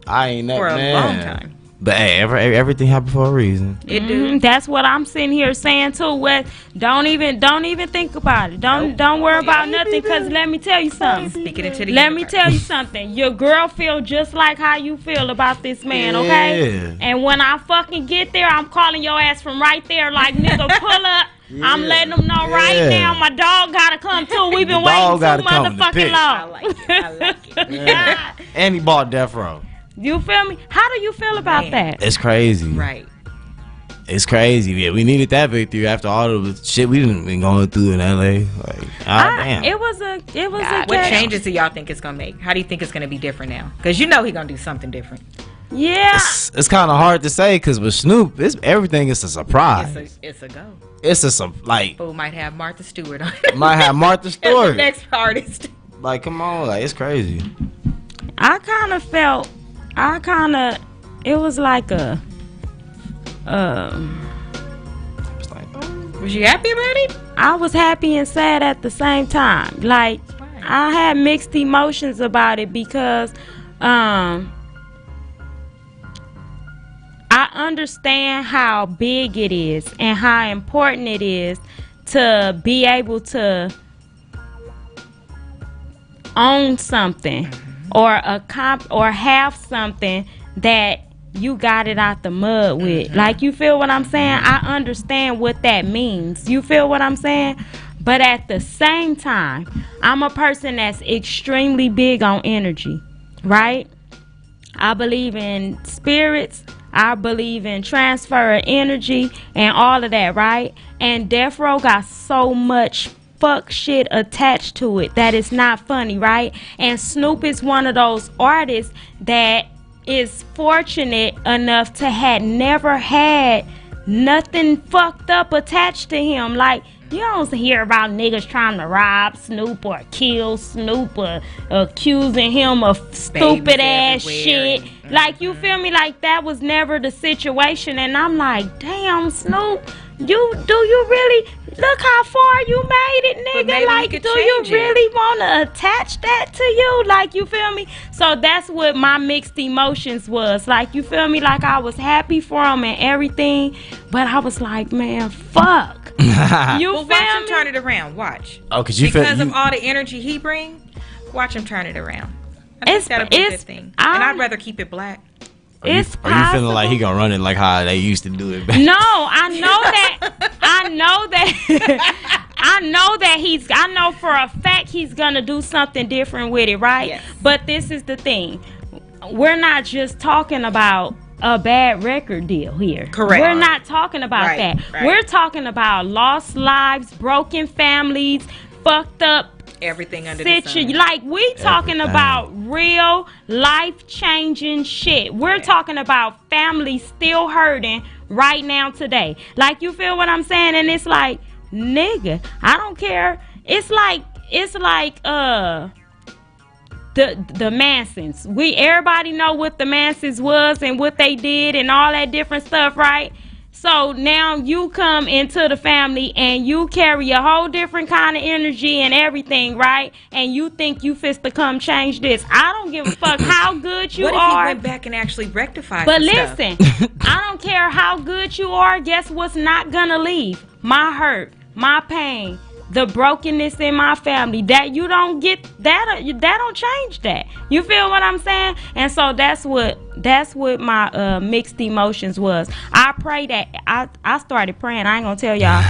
I ain't never, For a man. long time. But hey, everything happened for a reason. It do. That's what I'm sitting here saying too. What? Don't even think about it. Don't worry about nothing. Cause let me tell you something. Speaking into the Let me universe. tell you something. Your girl feel just like how you feel about this man, okay? Yeah. And when I fucking get there, I'm calling your ass from right there, like nigga, pull up. I'm letting them know right Yeah. now. My dog gotta come too. We've been The waiting dog too gotta come to motherfucking pick. I long. like it. I like it. Yeah. And he bought Death Row. You feel me? How do you feel about Man. that? It's crazy. Right. It's crazy. Yeah, we needed that victory after all of the shit we done been going through in LA. Like, damn. It was a What catch. changes do y'all think it's gonna make? How do you think it's gonna be different now? Because you know he's gonna do something different. Yeah. It's kind of hard to say because with Snoop, everything is a surprise. It's a go. It's like Fool might have Martha Stewart on it. might have Martha As the Stewart. next artist. Like, come on, like it's crazy. I kind of felt, it was like a, It's like, Was you happy about it? I was happy and sad at the same time. Like, I had mixed emotions about it because, I understand how big it is and how important it is to be able to own something or or have something that you got it out the mud with. Like, you feel what I'm saying? I understand what that means. You feel what I'm saying? But at the same time, I'm a person that's extremely big on energy, right? I believe in spirits. I believe in transfer of energy and all of that, right? And Death Row got so much fuck shit attached to it that it's not funny, right? And Snoop is one of those artists that is fortunate enough to had never had nothing fucked up attached to him. Like, you don't hear about niggas trying to rob Snoop or kill Snoop or accusing him of stupid ass everywhere. shit. Like, you feel me? Like, that was never the situation. And I'm like, damn, Snoop, do you really look how far you made it, But maybe nigga? you Like, could do you change it. really want to attach that to you? Like, you feel me? So that's what my mixed emotions was. Like, you feel me? Like, I was happy for him and everything, but I was like, man, fuck. You Well, feel watch him me? turn it around. Watch. oh, because you Because feel of all the energy he bring, watch him turn it around. I think that'll be a good thing. And I'd rather keep it black. It's Are you feeling like he possible. gonna run it like how they used to do it back? No, I know that. I know that. I know for a fact he's gonna do something different with it, right? Yes. But this is the thing. We're not just talking about a bad record deal here. Correct. We're not talking about Right, that. right. We're talking about lost lives, broken families, fucked up everything under the sun. Like, we talking about real life-changing shit. We're talking about families still hurting right now today. Like, you feel what I'm saying? And it's like, nigga, I don't care. It's like the Mansons. Everybody know what the Mansons was and what they did and all that different stuff, right? So now you come into the family and you carry a whole different kind of energy and everything, right? And you think you fit to come change this. I don't give a fuck how good you what if are. he went back and actually rectified But stuff? listen, I don't care how good you are. Guess what's not gonna leave? My hurt, my pain, the brokenness in my family. That you don't get that don't change that. You feel what I'm saying? And so that's what my mixed emotions was. I pray that I started praying. I ain't gonna tell y'all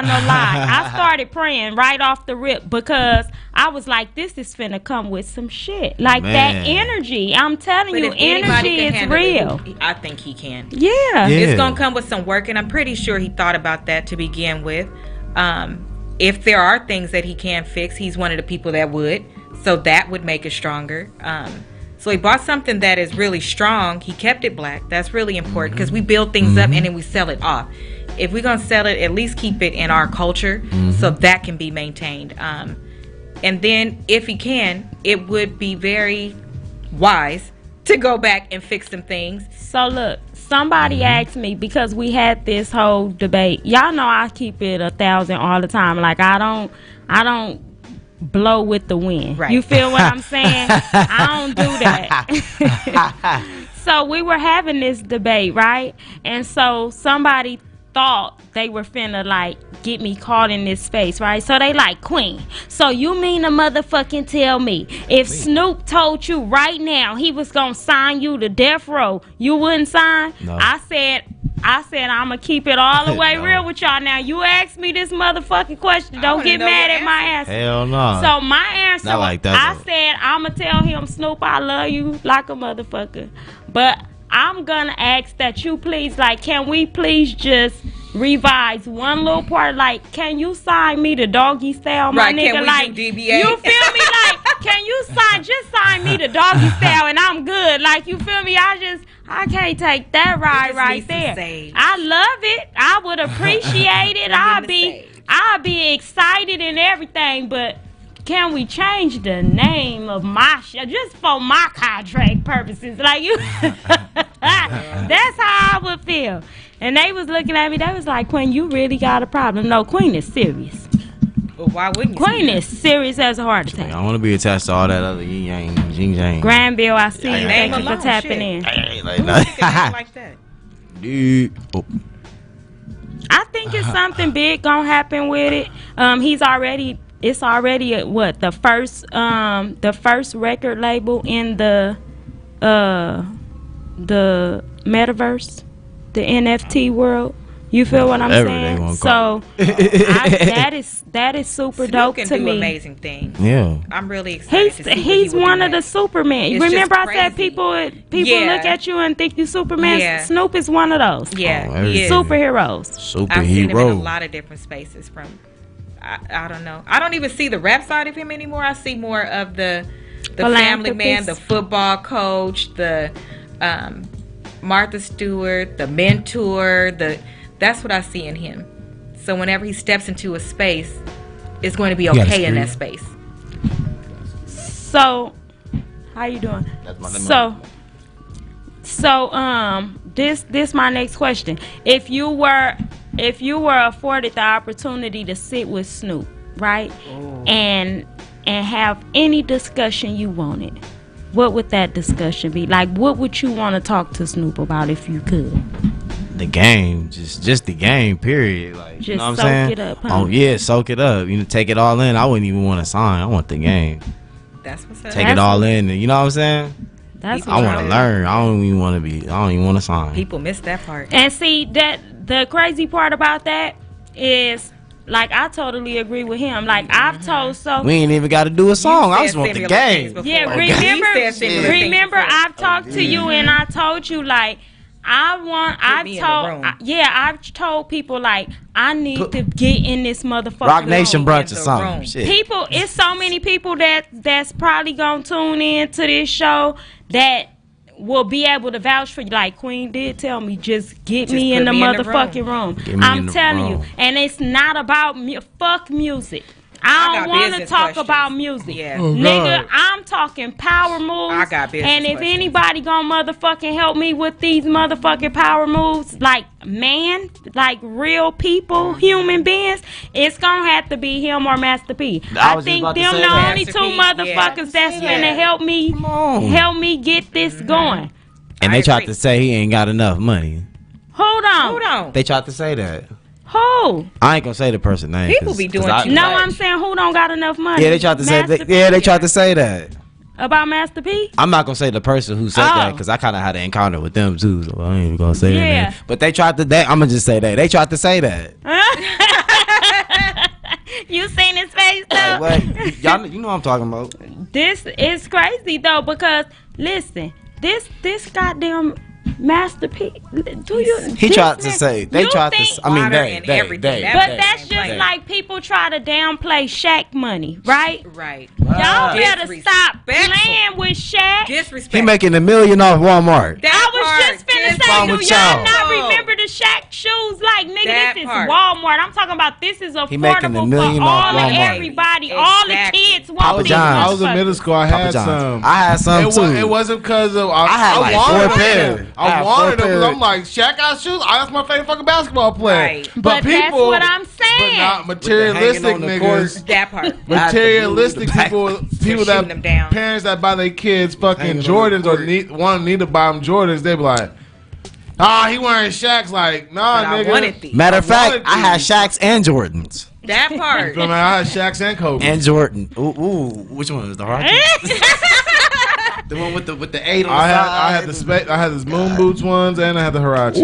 no lie. I started praying right off the rip because I was like, this is finna come with some shit. Like, that energy. I'm telling you, energy is real. I think he can. Yeah. It's gonna come with some work, and I'm pretty sure he thought about that to begin with. If there are things that he can fix, he's one of the people that would. So that would make it stronger. So he bought something that is really strong. He kept it black. That's really important because we build things up and then we sell it off. If we're going to sell it, at least keep it in our culture so that can be maintained. And then if he can, it would be very wise to go back and fix some things. So look, somebody asked me, because we had this whole debate. Y'all know I keep it 1,000 all the time. Like, I don't blow with the wind. Right. You feel what I'm saying? I don't do that. So we were having this debate, right? And so somebody thought they were finna like get me caught in this space, right? So they like, Queen, so you mean to motherfucking tell me if Snoop told you right now he was gonna sign you to death row, you wouldn't sign? No. I said I'm gonna keep it all the way real with y'all. Now you asked me this motherfucking question, don't get mad at my answer. Hell no. So my answer, Not like that, I though. said I'm gonna tell him, Snoop, I love you like a motherfucker, but I'm gonna ask that you please, like, can we please just revise one little part? Like, can you sign me to doggy style, my Right, nigga? can we Like, do DBA? you feel me? Like, can you sign me to doggy style and I'm good? Like, you feel me? I can't take that ride just right need some there. sage. I love it. I would appreciate it. I'll be excited and everything, but can we change the name of my show just for my contract purposes? Like, you, that's how I would feel. And they was looking at me. They was like, Queen, you really got a problem. No, Queen is serious. Well, why wouldn't you? Queen is serious as a heart I attack. don't want to be attached to all that other yin yang, jing yang. Granville, I see you. Name Thank you for alone, tapping shit. in. Like, Who would think a name like that? dude. Oh. I think it's something big gonna happen with it. It's already the first record label in the metaverse, the NFT world. You feel what I'm Whatever they saying? wanna So call that is super Snoop dope can to do me. amazing things. Yeah. I'm really excited to see what He's he would one do of the next. Superman. It's Remember just I said crazy. people Yeah. look at you and think you Superman. Yeah. Snoop is one of those. Yeah, Oh, he is. Superheroes. I've seen him in a Superhero. lot of different spaces. I don't know. I don't even see the rap side of him anymore. I see more of the family man, the Philanthropist. football coach, the Martha Stewart, the mentor. That's what I see in him. So whenever he steps into a space, it's going to be got a okay in that screen. space. So, how you doing? This my next question. If you were afforded the opportunity to sit with Snoop, right, and have any discussion you wanted, what would that discussion be? Like, what would you want to talk to Snoop about if you could? The game, just the game, period. Like, Just you know what soak I'm saying? it up, huh? Oh yeah, soak it up. You know, take it all in. I wouldn't even want to sign. I want the game. That's what's up. Take it all in. And you know what I'm saying? That's People I what want to learn. I don't even want to be. I don't even want to sign. People miss that part. And see, that the crazy part about that is, like, I totally agree with him. Like, I've told so. We ain't even got to do a song. I just want the Similar things game. before. Yeah, You said similar things remember before. I've talked to you and I told you, like, I've told people like I need to get in this motherfucker. Rock Nation brunch or something. Shit. People, it's so many people that's probably gonna tune in to this show that will be able to vouch for you. Like Queen did tell me, just get me in the motherfucking room. I'm telling you, and it's not about fuck music. I don't want to talk about music. Yeah. Nigga, I'm talking power moves. I got business And if anybody gonna motherfucking help me with these motherfucking power moves, like real people, human beings, it's gonna have to be him or Master P. I think them the only two motherfuckers that's gonna help me get this going. And they tried to say he ain't got enough money. Hold on. They tried to say that. Who? I ain't gonna say the person name. People be doing too No, much. I'm saying who don't got enough money. Yeah, they tried to say that. Yeah, they tried to say that. About Master P? I'm not gonna say the person who said that because I kind of had an encounter with them too, so I ain't gonna say their name. But they tried to. I'm gonna just say that they tried to say that. You seen his face though? Like, y'all, you know what I'm talking about. This is crazy though because listen, this goddamn Master P. He tried to say they tried to. I mean they. But that's just like people try to downplay Shaq money, right? Right. Y'all better stop playing with Shaq. Disrespect. He making $1 million off Walmart. I was just finna say, do y'all not remember the Shaq shoes? Like, nigga, this is Walmart. I'm talking about this is affordable for all of everybody. All the kids want these. I was in middle school. I had some. too. It wasn't because of I had like 4 pairs. I wanted them because I'm like, Shaq got shoes. That's my favorite fucking basketball player. Right. But people, that's what I'm saying. But not materialistic niggas. That part. Materialistic people that parents that buy their kids fucking Jordans or need to buy them Jordans. They be like, he wearing Shaq's. Like, nah, nigga. Matter of fact, I had Shaq's and Jordans. That part. I had Shaq's and Kobe. And Jordan. Ooh, which one was the hard? The one with the 8 on the side. I had the moon boots ones and I had the Huaraches.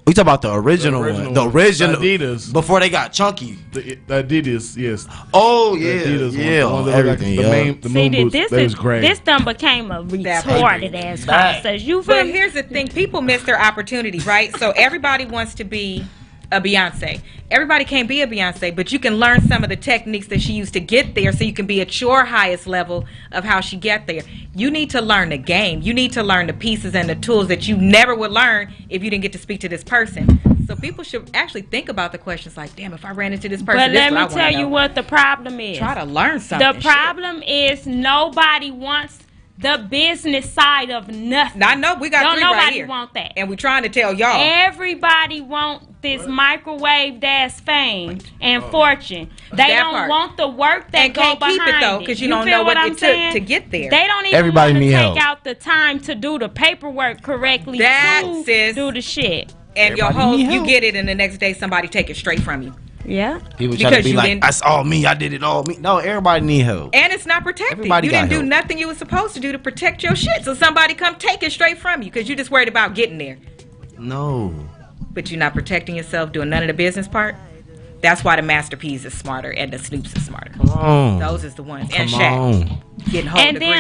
We talk about the original one. The original Adidas. Before they got chunky. The Adidas, yes. Oh yeah, the Adidas yeah. Everything. The moon boots. That was great. This done became a retarded ass conversation. You feel? But here's the thing: people miss their opportunity, right? So everybody wants to be a Beyonce. Everybody can't be a Beyonce, but you can learn some of the techniques that she used to get there so you can be at your highest level of how she get there. You need to learn the game. You need to learn the pieces and the tools that you never would learn if you didn't get to speak to this person. So people should actually think about the questions like, damn, if I ran into this person, but let me tell you what the problem is. Try to learn something. The problem is nobody wants the business side of nothing. I know we got Don't 3 nobody right here. Want that. And we're trying to tell y'all. Everybody want this microwave ass fame and fortune. They don't want the work that and go can't behind keep it though, because you don't know what it took to get there. They don't even want to take out the time to do the paperwork correctly to do the shit. And your whole, you get it, and the next day somebody take it straight from you. Yeah. People try to be like, that's all me. I did it all me. No, everybody need help. And it's not protected. You didn't do nothing you were supposed to do to protect your shit. So somebody come take it straight from you because you're just worried about getting there. No. But you're not protecting yourself, doing none of the business part. That's why the Master P's is smarter and the Snoops is smarter. Come on. Those is the ones. And Shaq. Getting home and then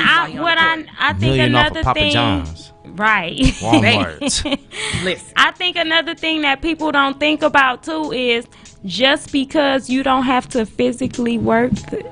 I think another thing. John's. Right. Walmart. Listen. I think another thing that people don't think about too is just because you don't have to physically work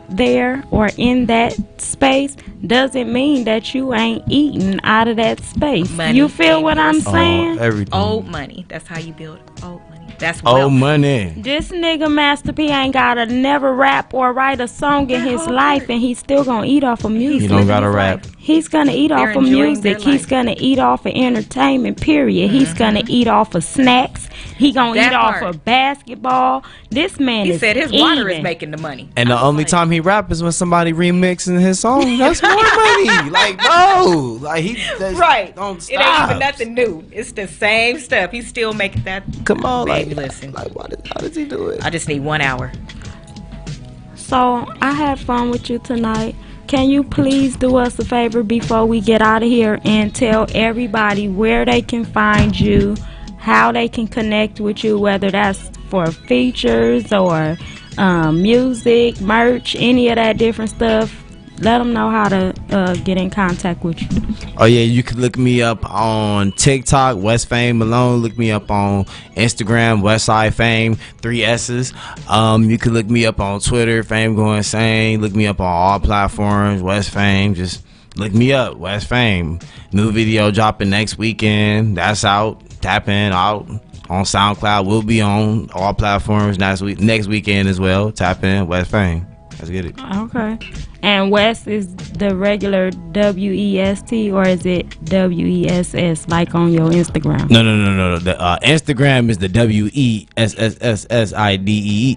there or in that space doesn't mean that you ain't eating out of that space. Money you feel what I'm saying? Everything. Old money. That's how you build old money. That's old money. This nigga Master P ain't gotta never rap or write a song in his life, and he's still gonna eat off of music. He don't gotta rap. He's gonna eat off of music. He's gonna eat off of entertainment, period. He's gonna eat off of snacks. He gonna eat off of basketball. This man he said his water is making the money. And the only time he rap is when somebody remixing his song. That's more money. Like, no. Like, right. Don't stop. It ain't even nothing new. It's the same stuff. He's still making that. Come on, baby, listen. Like, how does he do it? I just need 1 hour. So, I had fun with you tonight. Can you please do us a favor before we get out of here and tell everybody where they can find you, how they can connect with you, whether that's for features or music, merch, any of that different stuff. let them know how to get in contact with you. Oh yeah, you can look me up on TikTok, West Fame Malone. Look me up on Instagram, Westside Fame, 3 S's. You can look me up on Twitter, Fame Going Insane. Look me up on all platforms, West Fame. Just look me up, West Fame. New video dropping next weekend. That's out. Tap in, out on SoundCloud. We'll be on all platforms next weekend as well. Tap in, West Fame. Let's get it. Okay. And West is the regular WEST, or is it WESS like on your Instagram? No. The Instagram is the WESSSIDE.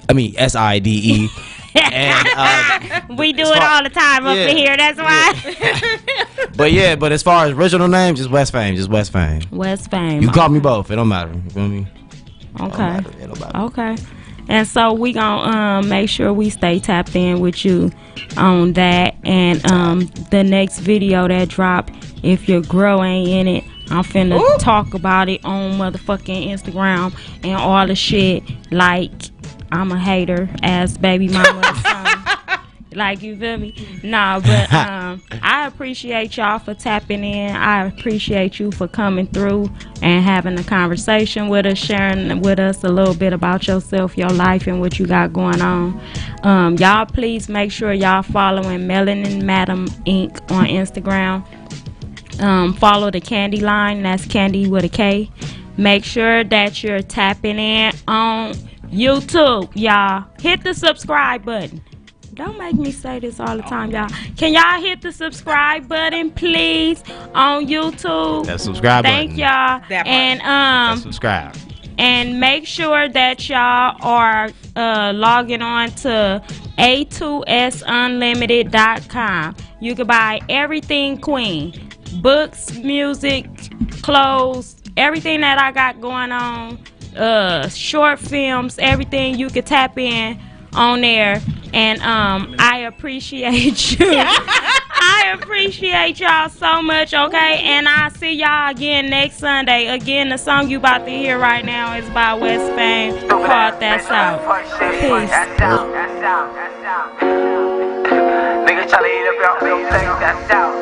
I mean SIDE. And we do it all the time up in here. That's why. Yeah. But as far as original names, just West Fame. Just West Fame. West Fame. You can call me both. It don't matter. You feel me? Okay. It don't matter. Okay. And so we gonna make sure we stay tapped in with you on that. And the next video that drop, if your girl ain't in it, I'm finna talk about it on motherfucking Instagram and all the shit. Like I'm a hater ass baby mama or something. Like, you feel me? Nah, but I appreciate y'all for tapping in. I appreciate you for coming through and having a conversation with us, sharing with us a little bit about yourself, your life, and what you got going on. Y'all please make sure y'all following Melanin Madam Inc. on Instagram. Follow the Candy Line. That's Candy with a K. Make sure that you're tapping in on YouTube, y'all. Hit the subscribe button. Don't make me say this all the time, y'all. Can y'all hit the subscribe button, please, on YouTube? That subscribe Thank button. y'all. And Subscribe. and make sure that y'all are logging on to a2sunlimited.com. You can buy everything Queen. Books, music, clothes, everything that I got going on, short films, everything. You can tap in on there. And I appreciate you. I appreciate y'all so much, okay? And I'll see y'all again next Sunday. Again, the song you about to hear right now is by West Fame called That's Out. Peace. Nigga tryna eat up your face, that's out.